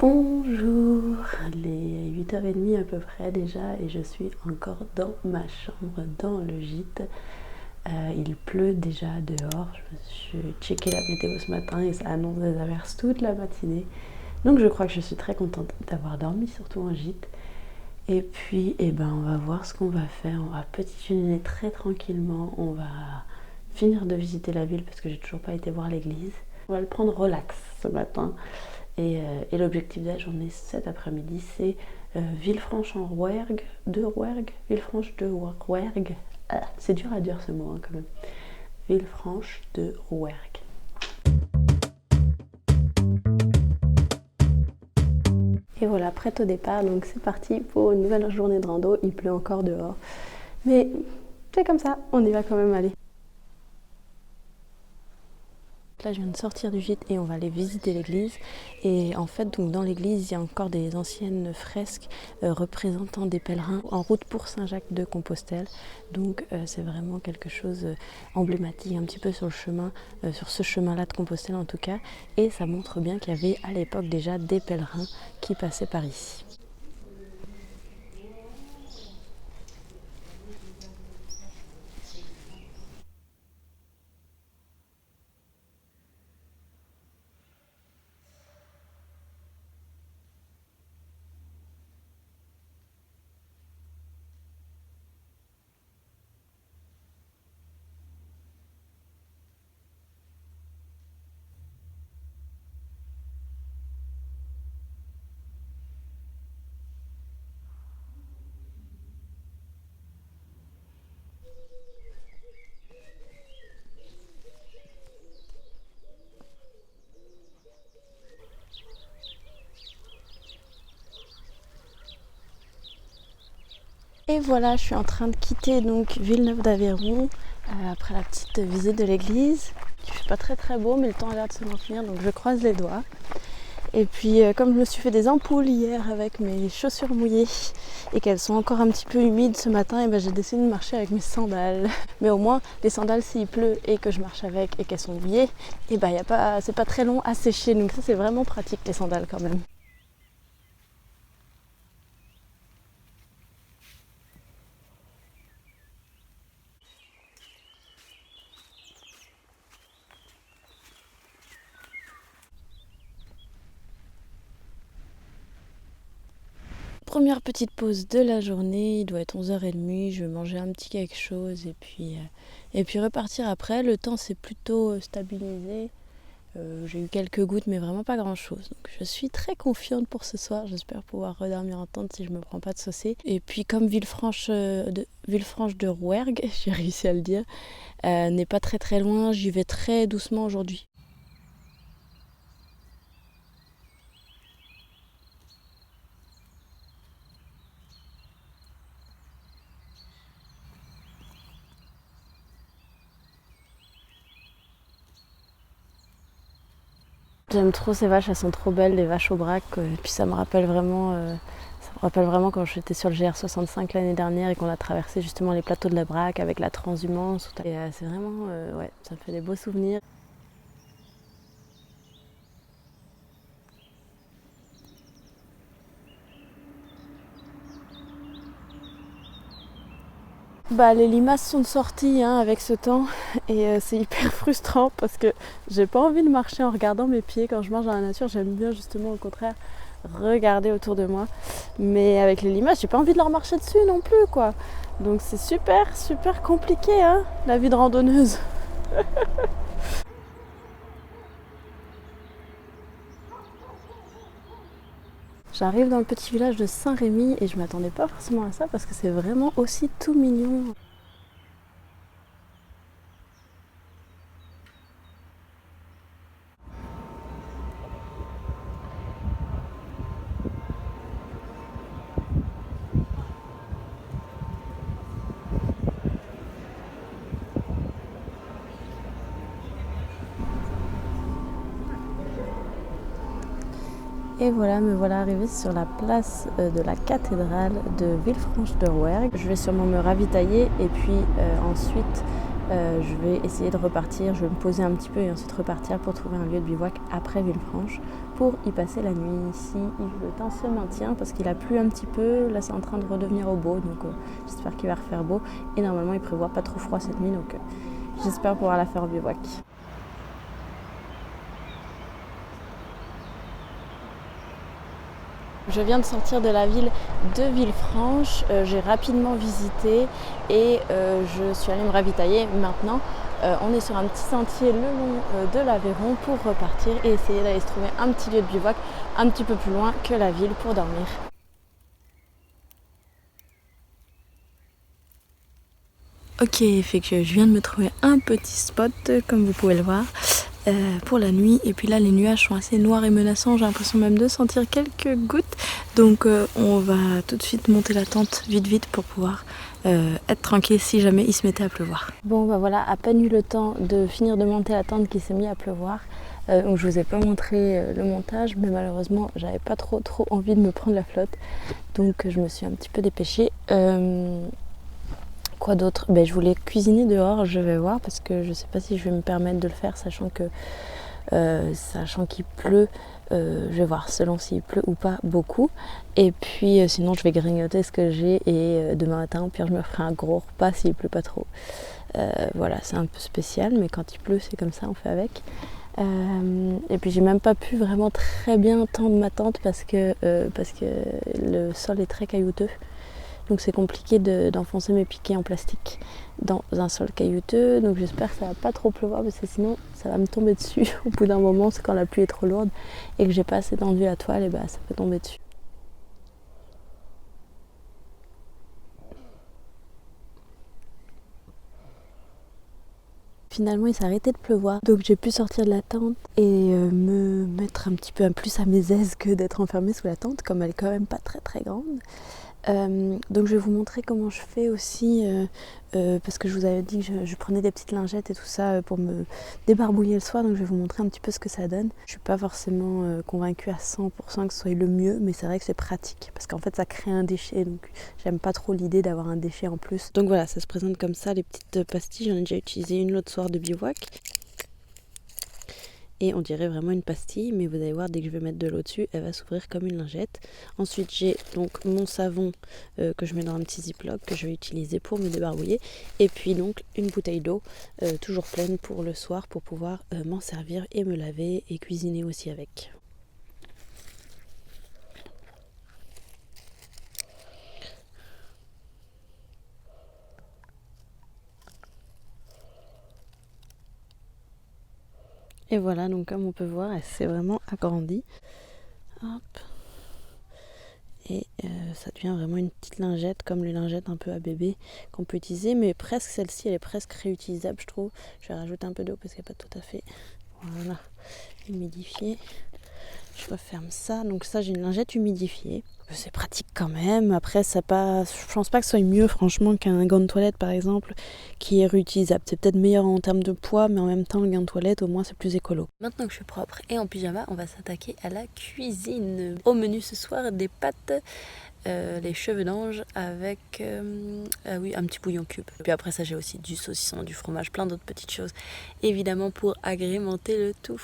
Bonjour, il est 8h30 à peu près déjà et je suis encore dans ma chambre, dans le gîte. Il pleut déjà dehors, je me suis checké la météo ce matin et ça annonce des averses toute la matinée. Donc je crois que je suis très contente d'avoir dormi, surtout en gîte. Et puis on va voir ce qu'on va faire, on va petit déjeuner très tranquillement, on va finir de visiter la ville parce que j'ai toujours pas été voir l'église. On va le prendre relax ce matin. Et l'objectif de la journée cet après-midi, c'est Villefranche-en-Rouergue, Villefranche de Rouergue. Ah, c'est dur à dire ce mot quand même. Villefranche de Rouergue. Et voilà, prête au départ, donc c'est parti pour une nouvelle journée de rando. Il pleut encore dehors, mais c'est comme ça, on y va quand même aller. Là, je viens de sortir du gîte et on va aller visiter l'église. Et en fait, donc dans l'église, il y a encore des anciennes fresques représentant des pèlerins en route pour Saint-Jacques-de-Compostelle. Donc c'est vraiment quelque chose emblématique, un petit peu sur le chemin, sur ce chemin-là de Compostelle en tout cas. Et ça montre bien qu'il y avait à l'époque déjà des pèlerins qui passaient par ici. Et voilà, je suis en train de quitter donc Villeneuve-d'Aveyron après la petite visite de l'église. Il fait pas très beau, mais le temps a l'air de se maintenir, donc je croise les doigts. Et puis comme je me suis fait des ampoules hier avec mes chaussures mouillées et qu'elles sont encore un petit peu humides ce matin, et j'ai décidé de marcher avec mes sandales. Mais au moins les sandales, s'il pleut et que je marche avec et qu'elles sont mouillées, c'est pas très long à sécher, donc ça c'est vraiment pratique les sandales quand même. Première petite pause de la journée, il doit être 11h30, je vais manger un petit quelque chose et puis repartir après. Le temps s'est plutôt stabilisé, j'ai eu quelques gouttes mais vraiment pas grand chose. Donc je suis très confiante pour ce soir, j'espère pouvoir redormir en tente si je me prends pas de saucer. Et puis comme Villefranche de Rouergue, j'ai réussi à le dire, n'est pas très loin, j'y vais très doucement aujourd'hui. J'aime trop ces vaches, elles sont trop belles, les vaches au braque. Et puis ça me rappelle vraiment quand j'étais sur le GR65 l'année dernière et qu'on a traversé justement les plateaux de la Braque avec la transhumance. Et c'est vraiment, ouais, ça me fait des beaux souvenirs. Les limaces sont sorties avec ce temps et c'est hyper frustrant parce que j'ai pas envie de marcher en regardant mes pieds. Quand je marche dans la nature, j'aime bien justement au contraire regarder autour de moi. Mais avec les limaces, j'ai pas envie de leur marcher dessus non plus quoi. Donc c'est super compliqué la vie de randonneuse. J'arrive dans le petit village de Saint-Rémy et je m'attendais pas forcément à ça parce que c'est vraiment aussi tout mignon. Et voilà, me voilà arrivée sur la place de la cathédrale de Villefranche de Rouergue. Je vais sûrement me ravitailler et puis ensuite je vais essayer de repartir. Je vais me poser un petit peu et ensuite repartir pour trouver un lieu de bivouac après Villefranche pour y passer la nuit si le temps se maintient, parce qu'il a plu un petit peu, là c'est en train de redevenir au beau, donc j'espère qu'il va refaire beau, et normalement il prévoit pas trop froid cette nuit, donc j'espère pouvoir la faire en bivouac. Je viens de sortir de la ville de Villefranche, j'ai rapidement visité et je suis allée me ravitailler. Maintenant, on est sur un petit sentier le long de l'Aveyron pour repartir et essayer d'aller se trouver un petit lieu de bivouac un petit peu plus loin que la ville pour dormir. Ok, fait que je viens de me trouver un petit spot, comme vous pouvez le voir. Pour la nuit, et puis là les nuages sont assez noirs et menaçants, j'ai l'impression même de sentir quelques gouttes, donc on va tout de suite monter la tente vite pour pouvoir être tranquille si jamais il se mettait à pleuvoir. Bon bah voilà, à peine eu le temps de finir de monter la tente qu'il s'est mis à pleuvoir, donc je vous ai pas montré le montage, mais malheureusement j'avais pas trop envie de me prendre la flotte, donc je me suis un petit peu dépêchée. Quoi d'autre? Je voulais cuisiner dehors, je vais voir, parce que je sais pas si je vais me permettre de le faire, sachant qu'il pleut. Je vais voir selon s'il pleut ou pas beaucoup. Et puis sinon je vais grignoter ce que j'ai et demain matin au pire je me ferai un gros repas s'il pleut pas trop. Voilà, c'est un peu spécial, mais quand il pleut c'est comme ça, on fait avec. Et puis j'ai même pas pu vraiment très bien tendre ma tente parce que le sol est très caillouteux. Donc c'est compliqué d'enfoncer mes piquets en plastique dans un sol caillouteux. Donc j'espère que ça va pas trop pleuvoir, parce que sinon ça va me tomber dessus au bout d'un moment. C'est quand la pluie est trop lourde et que j'ai pas assez tendu la toile, et ça peut tomber dessus. Finalement il s'est arrêté de pleuvoir, donc j'ai pu sortir de la tente et me mettre un petit peu plus à mes aises que d'être enfermée sous la tente, comme elle est quand même pas très grande. Donc je vais vous montrer comment je fais aussi, parce que je vous avais dit que je prenais des petites lingettes et tout ça pour me débarbouiller le soir, donc je vais vous montrer un petit peu ce que ça donne. Je suis pas forcément convaincue à 100% que ce soit le mieux, mais c'est vrai que c'est pratique, parce qu'en fait ça crée un déchet, donc j'aime pas trop l'idée d'avoir un déchet en plus. Donc voilà, ça se présente comme ça, les petites pastilles, j'en ai déjà utilisé une l'autre soir de bivouac. Et on dirait vraiment une pastille, mais vous allez voir, dès que je vais mettre de l'eau dessus, elle va s'ouvrir comme une lingette. Ensuite j'ai donc mon savon que je mets dans un petit ziploc que je vais utiliser pour me débarbouiller, et puis donc une bouteille d'eau toujours pleine pour le soir, pour pouvoir m'en servir et me laver et cuisiner aussi avec. Et voilà, donc comme on peut voir, elle s'est vraiment agrandie. Hop. Et ça devient vraiment une petite lingette, comme les lingettes un peu à bébé qu'on peut utiliser, mais presque, celle-ci elle est presque réutilisable, je trouve. Je vais rajouter un peu d'eau parce qu'elle n'est pas tout à fait, voilà, humidifiée. Je referme ça, donc ça j'ai une lingette humidifiée. C'est pratique quand même. Après je pense pas que ce soit mieux franchement qu'un gant de toilette par exemple qui est réutilisable. C'est peut-être meilleur en termes de poids, mais en même temps le gant de toilette au moins c'est plus écolo. Maintenant que je suis propre et en pyjama, on va s'attaquer à la cuisine. Au menu ce soir, des pâtes, les cheveux d'ange avec un petit bouillon cube. Et puis après ça j'ai aussi du saucisson, du fromage, plein d'autres petites choses évidemment pour agrémenter le tout.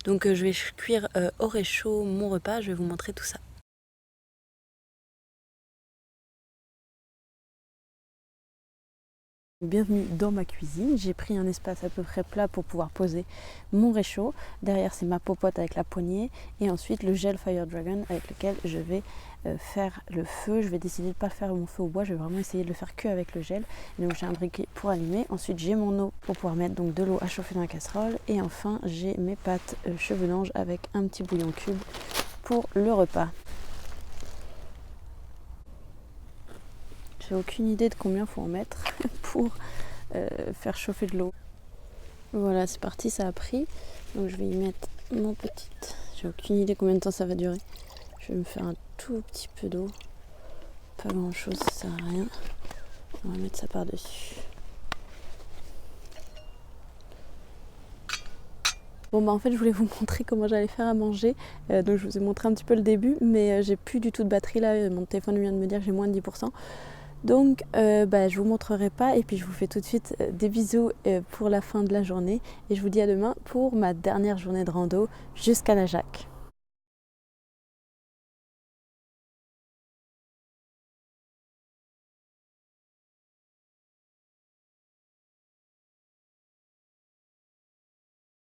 Donc je vais cuire au réchaud mon repas, je vais vous montrer tout ça. Bienvenue dans ma cuisine, j'ai pris un espace à peu près plat pour pouvoir poser mon réchaud. Derrière c'est ma popote avec la poignée et ensuite le gel Fire Dragon avec lequel je vais faire le feu. Je vais décider de ne pas faire mon feu au bois, je vais vraiment essayer de le faire que avec le gel. Et donc j'ai un briquet pour allumer, ensuite j'ai mon eau pour pouvoir mettre donc de l'eau à chauffer dans la casserole et enfin j'ai mes pâtes cheveux d'ange avec un petit bouillon cube pour le repas. J'ai aucune idée de combien il faut en mettre pour faire chauffer de l'eau. Voilà, c'est parti, ça a pris. Donc je vais y mettre mon petite. J'ai aucune idée combien de temps ça va durer. Je vais me faire un tout petit peu d'eau. Pas grand chose, ça sert à rien. On va mettre ça par-dessus. Bon en fait je voulais vous montrer comment j'allais faire à manger, donc je vous ai montré un petit peu le début, mais j'ai plus du tout de batterie là, mon téléphone vient de me dire que j'ai moins de 10%. Donc je vous montrerai pas et puis je vous fais tout de suite des bisous pour la fin de la journée et je vous dis à demain pour ma dernière journée de rando jusqu'à la Jacques.